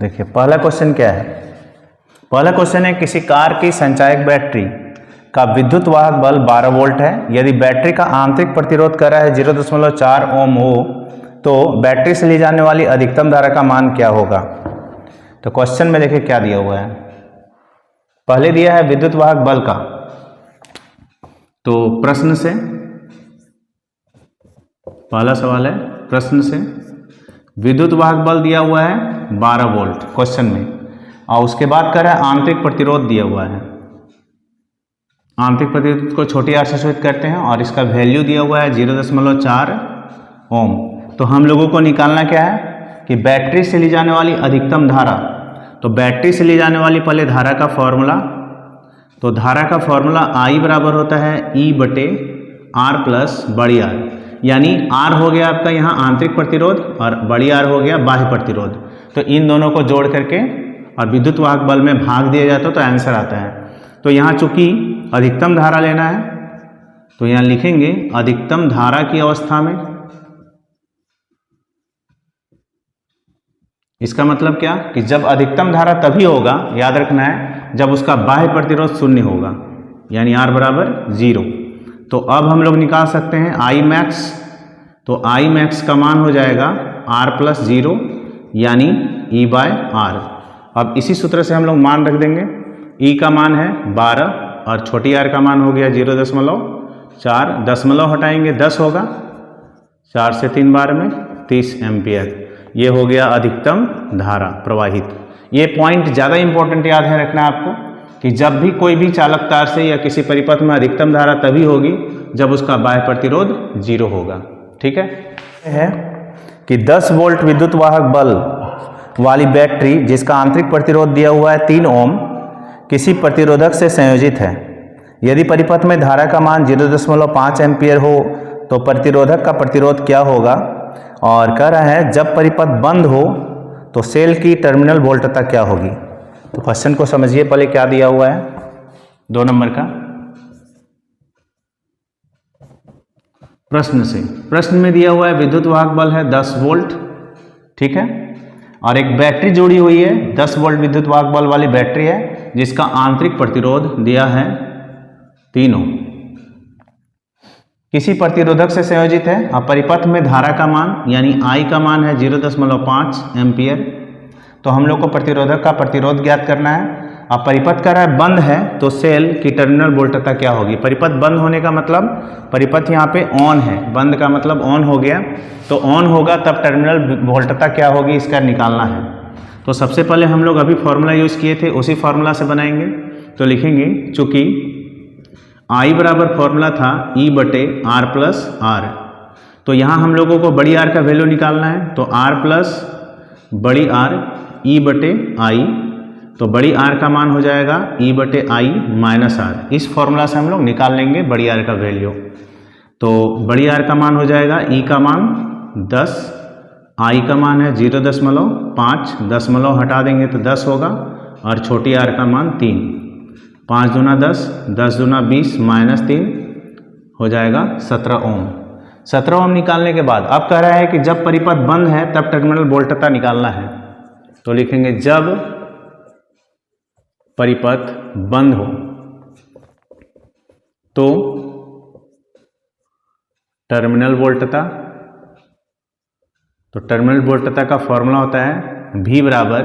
देखिए पहला क्वेश्चन क्या है। पहला क्वेश्चन है किसी कार की संचायक बैटरी का विद्युत वाहक बल 12 वोल्ट है। यदि बैटरी का आंतरिक प्रतिरोध कर रहा है 0.4 ओम हो तो बैटरी से ली जाने वाली अधिकतम धारा का मान क्या होगा। तो क्वेश्चन में देखिए क्या दिया हुआ है। पहले दिया है विद्युत वाहक बल का, तो प्रश्न से पहला सवाल है, प्रश्न से विद्युत वाहक बल दिया हुआ है 12 वोल्ट क्वेश्चन में, और उसके बाद कर रहा है आंतरिक प्रतिरोध दिया हुआ है। आंतरिक प्रतिरोध को छोटी आर से सूचित करते हैं और इसका वैल्यू दिया हुआ है 0.4 ओम। तो हम लोगों को निकालना क्या है कि बैटरी से ली जाने वाली अधिकतम धारा। तो बैटरी से ली जाने वाली पहले धारा का फॉर्मूला, तो धारा का फॉर्मूला I बराबर होता है E/R प्लस बड़ी आर, यानी R हो गया आपका यहाँ आंतरिक प्रतिरोध और बड़ी आर हो गया बाह्य प्रतिरोध। तो इन दोनों को जोड़ करके और विद्युत वाहक बल में भाग दिया जाता है तो आंसर आता है। तो यहाँ चूंकि अधिकतम धारा लेना है तो यहाँ लिखेंगे अधिकतम धारा की अवस्था में, इसका मतलब क्या कि जब अधिकतम धारा तभी होगा, याद रखना है, जब उसका बाह्य प्रतिरोध शून्य होगा, यानी R बराबर 0। तो अब हम लोग निकाल सकते हैं I मैक्स। तो I मैक्स का मान हो जाएगा R प्लस 0 यानी E/R। अब इसी सूत्र से हम लोग मान रख देंगे। E का मान है 12 और छोटी r का मान हो गया 0.4, दशमलव हटाएंगे 10 होगा, 4 से 3 बार में 30 एम्पियर। ये हो गया अधिकतम धारा प्रवाहित। ये पॉइंट ज़्यादा इंपॉर्टेंट याद है रखना आपको कि जब भी कोई भी चालक तार से या किसी परिपथ में अधिकतम धारा तभी होगी जब उसका बाह्य प्रतिरोध 0 होगा। ठीक है कि 10 वोल्ट विद्युत वाहक बल वाली बैटरी जिसका आंतरिक प्रतिरोध दिया हुआ है 3 ओम किसी प्रतिरोधक से संयोजित है। यदि परिपथ में धारा का मान 0.5 एम्पियर हो तो प्रतिरोधक का प्रतिरोध क्या होगा। और कह रहा है जब परिपथ बंद हो तो सेल की टर्मिनल वोल्टता क्या होगी। तो क्वेश्चन को समझिए पहले क्या दिया हुआ है 2 नंबर का प्रश्न से। प्रश्न में दिया हुआ है विद्युत वाहक बल है 10 वोल्ट, ठीक है, और एक बैटरी जोड़ी हुई है 10 वोल्ट विद्युत वाहक बल वाली बैटरी है जिसका आंतरिक प्रतिरोध दिया है 3 ओम, किसी प्रतिरोधक से संयोजित है। और परिपथ में धारा का मान यानी I का मान है 0.5 एम्पियर। तो हम लोग को प्रतिरोधक का प्रतिरोध ज्ञात करना है। अब परिपथ का बंद है तो सेल की टर्मिनल वोल्टता क्या होगी। परिपथ बंद होने का मतलब परिपथ यहाँ पे ऑन है, बंद का मतलब ऑन हो गया, तो ऑन होगा तब टर्मिनल वोल्टता क्या होगी इसका निकालना है। तो सबसे पहले हम लोग अभी फॉर्मूला यूज किए थे उसी फॉर्मूला से बनाएंगे। तो लिखेंगे चूंकि I बराबर फॉर्मूला था E/R प्लस R, तो यहाँ हम लोगों को बड़ी R का वैल्यू निकालना है। तो R प्लस बड़ी R E/I, तो बड़ी R का मान हो जाएगा E/I माइनस R। इस फॉर्मूला से हम लोग निकाल लेंगे बड़ी R का वैल्यू। तो बड़ी R का मान हो जाएगा E का मान 10, I का मान है 0.5, दशमलव हटा देंगे तो 10 होगा, और छोटी R का मान 3, 5 दूना 10, 10 दूना 20 माइनस 3 हो जाएगा 17 ओम। 17 ओम निकालने के बाद अब कह रहा है कि जब परिपथ बंद है तब टर्मिनल वोल्टता निकालना है। तो लिखेंगे जब परिपथ बंद हो तो टर्मिनल वोल्टता, तो टर्मिनल वोल्टता का फॉर्मूला होता है V बराबर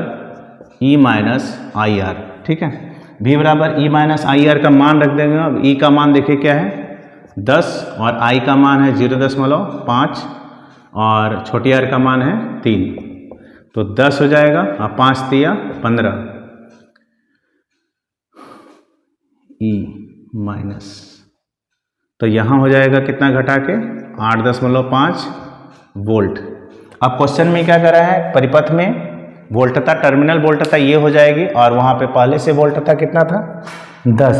E-IR, ठीक है। V बराबर E-IR का मान रख देंगे। अब E का मान देखिए क्या है 10 और I का मान है 0.5 और छोटी r का मान है 3, तो 10 हो जाएगा और 5 तिया 15 E माइनस, तो यहाँ हो जाएगा कितना घटा के 8.5 वोल्ट। अब क्वेश्चन में क्या कर रहा है, परिपथ में वोल्टता टर्मिनल वोल्टता ये हो जाएगी और वहां पे पहले से वोल्टता कितना था 10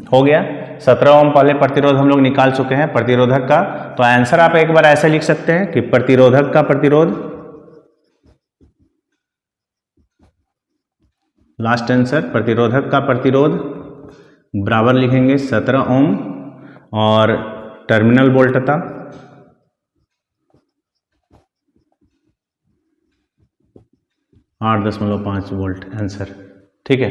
हो गया। 17 ओम पहले प्रतिरोध हम लोग निकाल चुके हैं प्रतिरोधक का। तो आंसर आप एक बार ऐसे लिख सकते हैं कि प्रतिरोधक का प्रतिरोध, लास्ट आंसर प्रतिरोधक का प्रतिरोध बराबर लिखेंगे 17 ओम और टर्मिनल वोल्टता 8.5 वोल्ट आंसर। ठीक है।